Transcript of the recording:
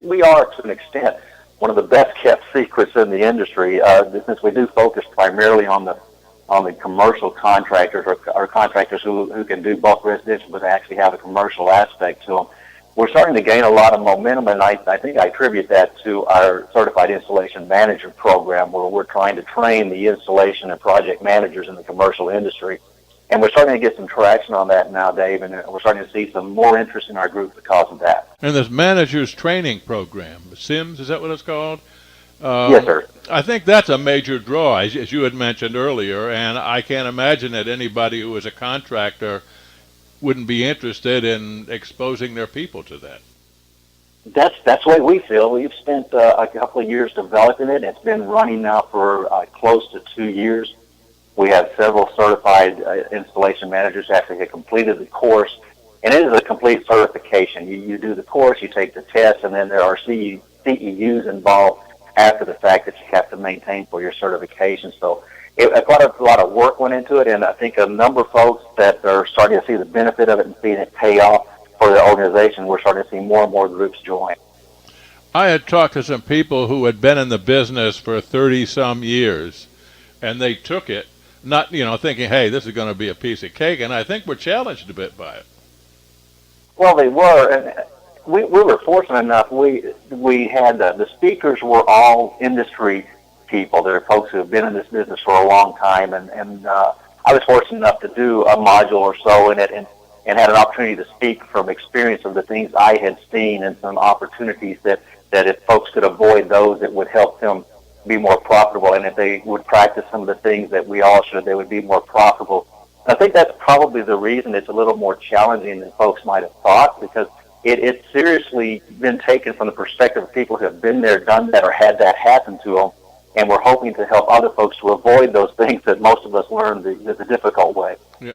we are, to an extent, one of the best kept secrets in the industry, since we do focus primarily on the commercial contractors or contractors who can do bulk residential but actually have a commercial aspect to them. We're starting to gain a lot of momentum, and I think I attribute that to our Certified Installation Manager program, where we're trying to train the installation and project managers in the commercial industry. And we're starting to get some traction on that now, Dave, and we're starting to see some more interest in our group because of that. And this Managers Training Program, CIMS, is that what it's called? Yes, sir. I think that's a major draw, as you had mentioned earlier, and I can't imagine that anybody who is a contractor wouldn't be interested in exposing their people to that. That's the way we feel. We've spent a couple of years developing it. It's been running now for close to 2 years. We have several certified installation managers actually have completed the course, and it is a complete certification. You do the course, you take the test, and then there are CEUs involved after the fact that you have to maintain for your certification. So quite a lot of work went into it, and I think a number of folks that are starting to see the benefit of it and seeing it pay off for the organization. We're starting to see more and more groups join. I had talked to some people who had been in the business for 30-some years, and they took it, not thinking, hey, this is going to be a piece of cake, and I think we're challenged a bit by it. Well, they were, and we were fortunate enough. We had the speakers were all industry people. They're folks who have been in this business for a long time, and I was fortunate enough to do a module or so in it, and had an opportunity to speak from experience of the things I had seen and some opportunities that if folks could avoid those, it would help them be more profitable, and if they would practice some of the things that we all should, they would be more profitable. I think that's probably the reason it's a little more challenging than folks might have thought, because it's seriously been taken from the perspective of people who have been there, done that, or had that happen to them, and we're hoping to help other folks to avoid those things that most of us learned the difficult way. Yeah.